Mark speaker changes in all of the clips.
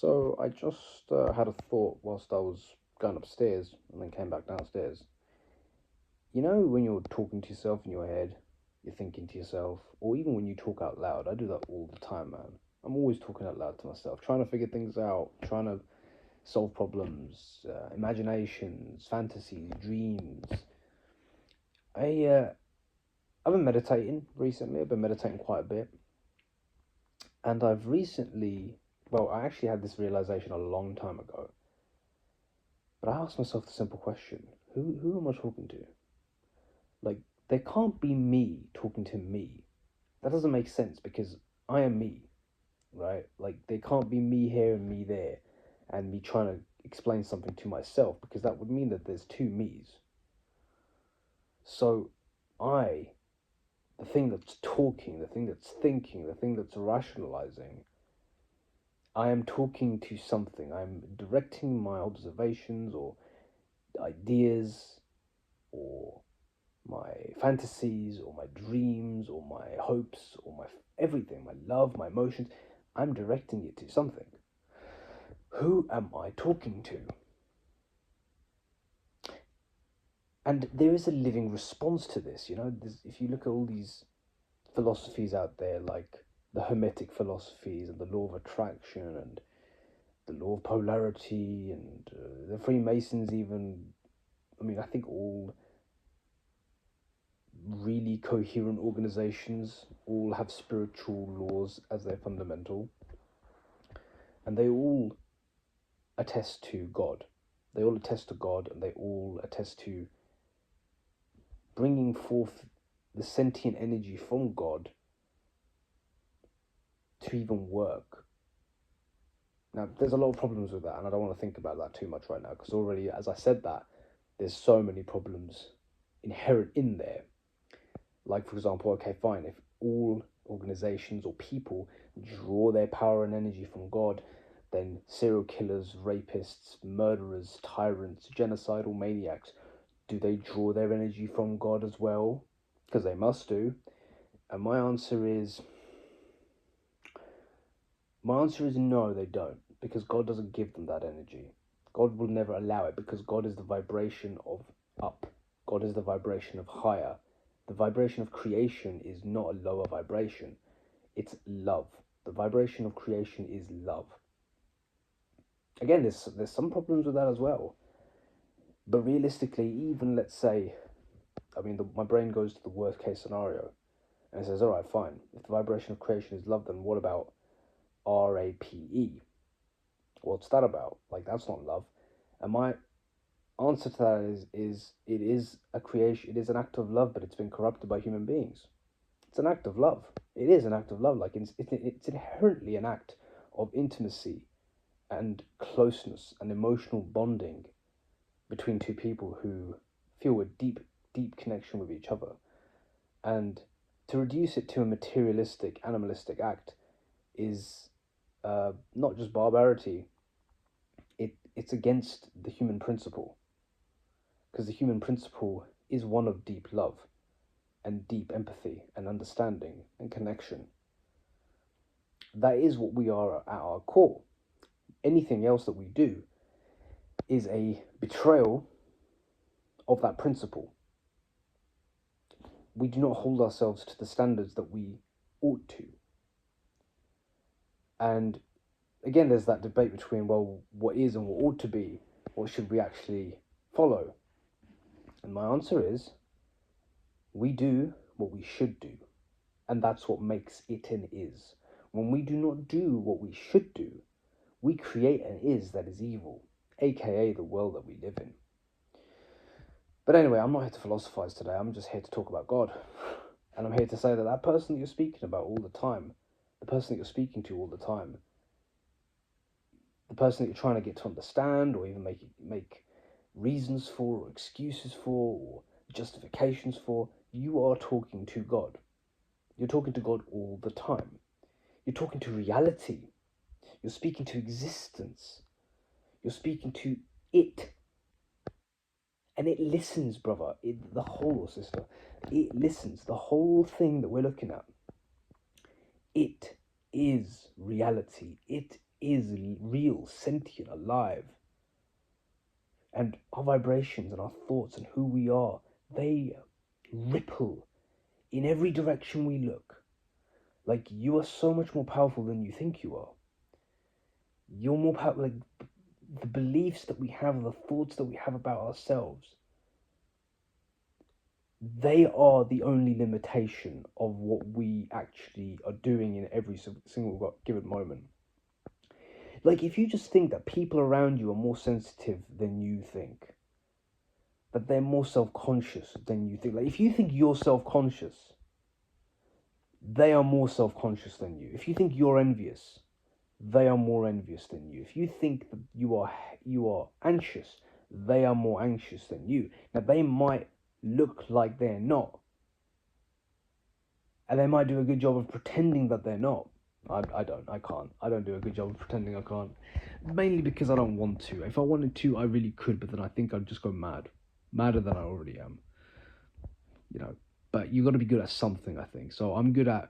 Speaker 1: So I just had a thought whilst I was going upstairs and then came back downstairs. You know, when you're talking to yourself in your head, you're thinking to yourself, or even when you talk out loud, I do that all the time, man. I'm always talking out loud to myself, trying to figure things out, trying to solve problems, imaginations, fantasies, dreams. I've been meditating recently. I've been meditating quite a bit, and I've recently, well, I actually had this realization a long time ago. But I asked myself the simple question: Who am I talking to? Like, there can't be me talking to me. That doesn't make sense because I am me, right? Like, there can't be me here and me there, and me trying to explain something to myself because that would mean that there's two me's. So, I, the thing that's talking, the thing that's thinking, the thing that's rationalizing, I am talking to something. I'm directing my observations or ideas or my fantasies or my dreams or my hopes or my everything, my love, my emotions. I'm directing it to something. Who am I talking to? And there is a living response to this. If you look at all these philosophies out there, like the Hermetic philosophies and the law of attraction and the law of polarity and the Freemasons, even, I mean, I think all really coherent organizations all have spiritual laws as their fundamental, and they all attest to God. They all attest to God, and they all attest to bringing forth the sentient energy from God to even work. Now, there's a lot of problems with that, and I don't want to think about that too much right now, because already, as I said that, there's so many problems inherent in there. Like, for example, okay, fine, if all organizations or people draw their power and energy from God, then serial killers, rapists, murderers, tyrants, genocidal maniacs, do they draw their energy from God as well? Because they must do. And my answer is no, they don't, because God doesn't give them that energy. God will never allow it because God is the vibration of up. God is the vibration of higher. The vibration of creation is not a lower vibration. It's love. The vibration of creation is love. Again, there's some problems with that as well. But realistically, even let's say, I mean, my brain goes to the worst case scenario, and it says, all right, fine. If the vibration of creation is love, then what about RAPE? What's that about? Like, that's not love. And my answer to that is it is a creation. It is an act of love, but it's been corrupted by human beings. It's an act of love. It is an act of love. Like, it's inherently an act of intimacy and closeness and emotional bonding between two people who feel a deep, deep connection with each other. And to reduce it to a materialistic, animalistic act is not just barbarity, it's against the human principle. Because the human principle is one of deep love and deep empathy and understanding and connection. That is what we are at our core. Anything else that we do is a betrayal of that principle. We do not hold ourselves to the standards that we ought to. And again, there's that debate between, well, what is and what ought to be, what should we actually follow? And my answer is, we do what we should do. And that's what makes it an is. When we do not do what we should do, we create an is that is evil, aka the world that we live in. But anyway, I'm not here to philosophize today, I'm just here to talk about God. And I'm here to say that that person that you're speaking about all the time, the person that you're speaking to all the time, the person that you're trying to get to understand or even make reasons for or excuses for or justifications for, you are talking to God. You're talking to God all the time. You're talking to reality. You're speaking to existence. You're speaking to it. And it listens, brother. The whole, sister. It listens. The whole thing that we're looking at. It is reality. It is real, sentient, alive. And our vibrations and our thoughts and who we are, they ripple in every direction we look. Like, you are so much more powerful than you think you are. You're more powerful. Like, the beliefs that we have, the thoughts that we have about ourselves, they are the only limitation of what we actually are doing in every single given moment. Like, if you just think that people around you are more sensitive than you think, that they're more self-conscious than you think. Like, if you think you're self-conscious, they are more self-conscious than you. If you think you're envious, they are more envious than you. If you think that you are anxious, they are more anxious than you. Now, they might look like they're not, and they might do a good job of pretending that they're not. I don't do a good job of pretending I can't, mainly because I don't want to. If I wanted to, I really could, but then I think I'd just go madder than I already am, but you got to be good at something, I think. So I'm good at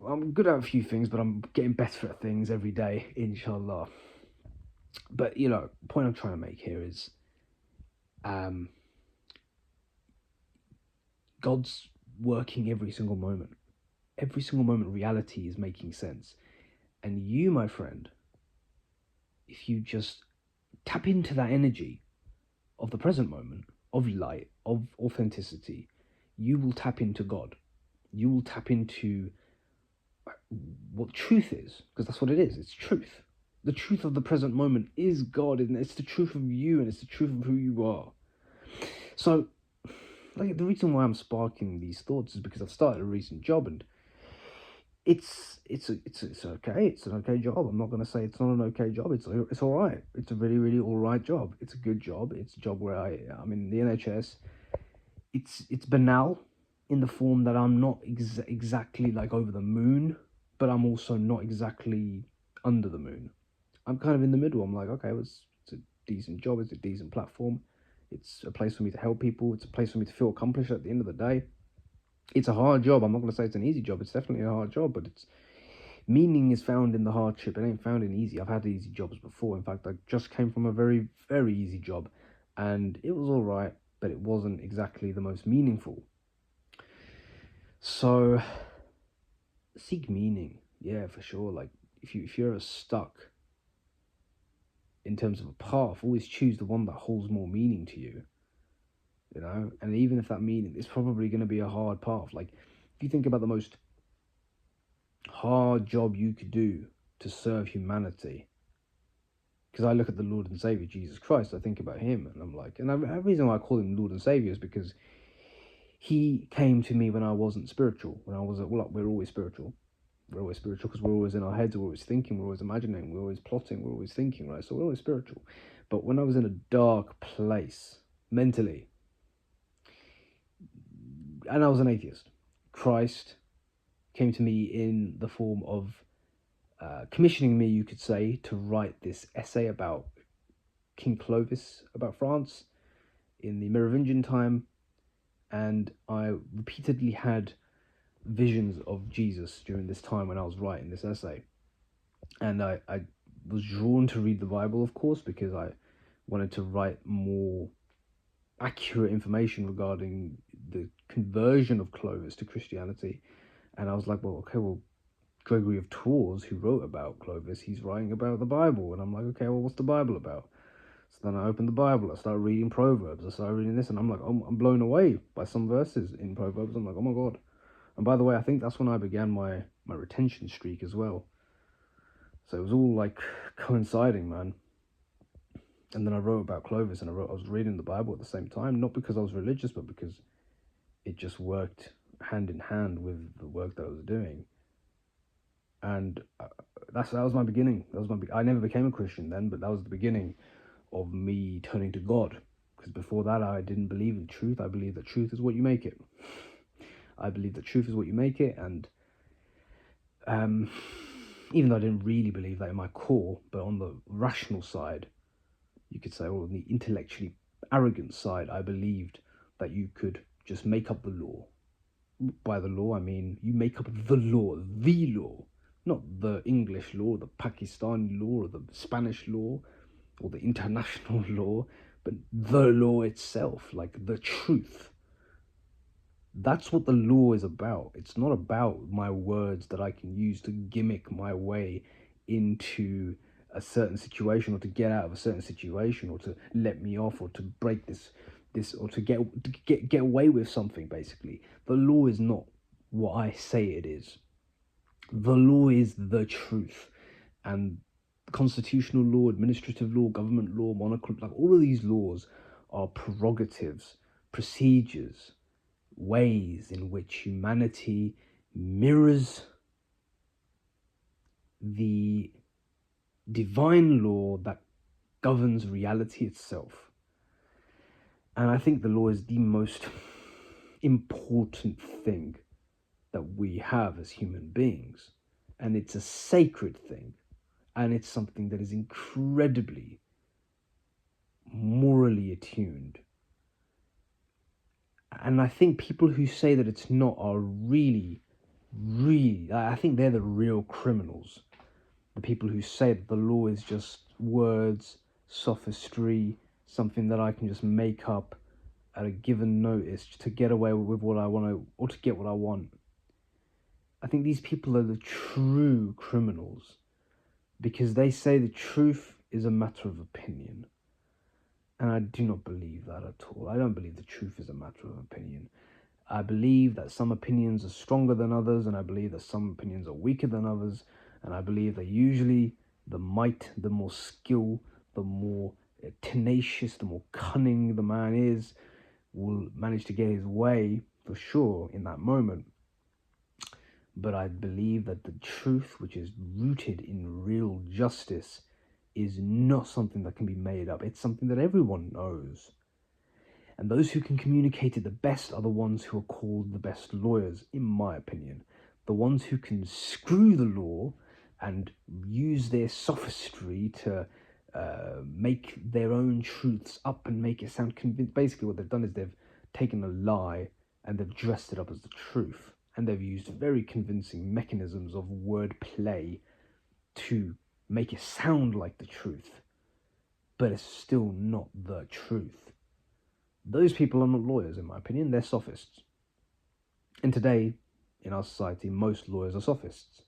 Speaker 1: a few things, but I'm getting better at things every day, inshallah. But the point I'm trying to make here is God's working every single moment. Every single moment, reality is making sense. And you, my friend, if you just tap into that energy of the present moment, of light, of authenticity, you will tap into God. You will tap into what truth is, because that's what it is. It's truth. The truth of the present moment is God, and it's the truth of you, and it's the truth of who you are. So, like, the reason why I'm sparking these thoughts is because I've started a recent job, and it's okay. It's an okay job. I'm not gonna say it's not an okay job. It's all right. It's a really, really all right job. It's a good job. It's a job where I'm in the NHS. It's banal in the form that I'm not exactly like over the moon, but I'm also not exactly under the moon. I'm kind of in the middle. I'm like, okay, well, it's a decent job. It's a decent platform. It's a place for me to help people. It's a place for me to feel accomplished at the end of the day. It's a hard job. I'm not going to say it's an easy job. It's definitely a hard job, but it's meaning is found in the hardship. It ain't found in easy. I've had easy jobs before. In fact, I just came from a very, very easy job, and it was all right, but it wasn't exactly the most meaningful. So, seek meaning. Yeah, for sure. Like, if you're ever stuck in terms of a path, always choose the one that holds more meaning to you. And even if that meaning is probably going to be a hard path, like, if you think about the most hard job you could do to serve humanity, because I look at the Lord and Savior Jesus Christ, I think about him, and I'm like, and the reason why I call him Lord and Savior is because he came to me when I wasn't spiritual. When I was we're always spiritual. We're always spiritual because we're always in our heads, we're always thinking, we're always imagining, we're always plotting, we're always thinking, right? So we're always spiritual. But when I was in a dark place mentally, and I was an atheist, Christ came to me in the form of commissioning me, you could say, to write this essay about King Clovis, about France in the Merovingian time. And I repeatedly had visions of Jesus during this time when I was writing this essay. And I was drawn to read the Bible, of course, because I wanted to write more accurate information regarding the conversion of Clovis to Christianity. And I was like, well, Gregory of Tours, who wrote about Clovis, he's writing about the Bible. And I'm like, okay, well, what's the Bible about? So then I opened the Bible, I started reading Proverbs, I started reading this, and I'm like, I'm blown away by some verses in Proverbs. I'm like, oh my God. And by the way, I think that's when I began my retention streak as well. So it was all like coinciding, man. And then I wrote about Clovis, and I was reading the Bible at the same time, not because I was religious, but because it just worked hand in hand with the work that I was doing. And that was my beginning. I never became a Christian then, but that was the beginning of me turning to God. Because before that, I didn't believe in truth. I believe that truth is what you make it. I believe that truth is what you make it, and even though I didn't really believe that in my core, but on the rational side, you could say, or on the intellectually arrogant side, I believed that you could just make up the law. By the law, I mean you make up the law, not the English law, the Pakistani law, or the Spanish law, or the international law, but the law itself, like the truth. That's what the law is about. It's not about my words that I can use to gimmick my way into a certain situation, or to get out of a certain situation, or to let me off, or to break this or to get away with something. Basically, the law is not what I say it is. The law is the truth. And constitutional law, administrative law, government law, monarchical, like all of these laws are prerogatives, procedures, ways in which humanity mirrors the divine law that governs reality itself. And I think the law is the most important thing that we have as human beings. And it's a sacred thing. And it's something that is incredibly morally attuned. And I think people who say that it's not are really, I think they're the real criminals. The people who say that the law is just words, sophistry, something that I can just make up at a given notice to get away with what I want to, or to get what I want. I think these people are the true criminals, because they say the truth is a matter of opinion. And I do not believe that at all. I don't believe the truth is a matter of opinion. I believe that some opinions are stronger than others, and I believe that some opinions are weaker than others, and I believe that usually the might, the more skill, the more tenacious, the more cunning the man is, will manage to get his way, for sure, in that moment. But I believe that the truth, which is rooted in real justice, is not something that can be made up. It's something that everyone knows. And those who can communicate it the best are the ones who are called the best lawyers, in my opinion. The ones who can screw the law and use their sophistry to make their own truths up and make it sound convincing. Basically, what they've done is they've taken a lie and they've dressed it up as the truth. And they've used very convincing mechanisms of wordplay to make it sound like the truth, but it's still not the truth. Those people are not lawyers, in my opinion. They're sophists. And today, in our society, most lawyers are sophists,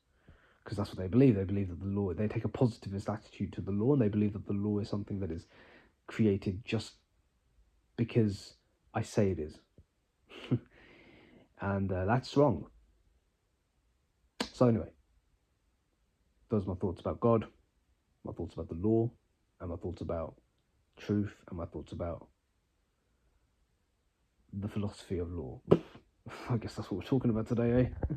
Speaker 1: because that's what they believe. They believe that the law, they take a positivist attitude to the law, and they believe that the law is something that is created just because I say it is. And that's wrong. So anyway, those are my thoughts about God, my thoughts about the law, and my thoughts about truth, and my thoughts about the philosophy of law. I guess that's what we're talking about today, eh?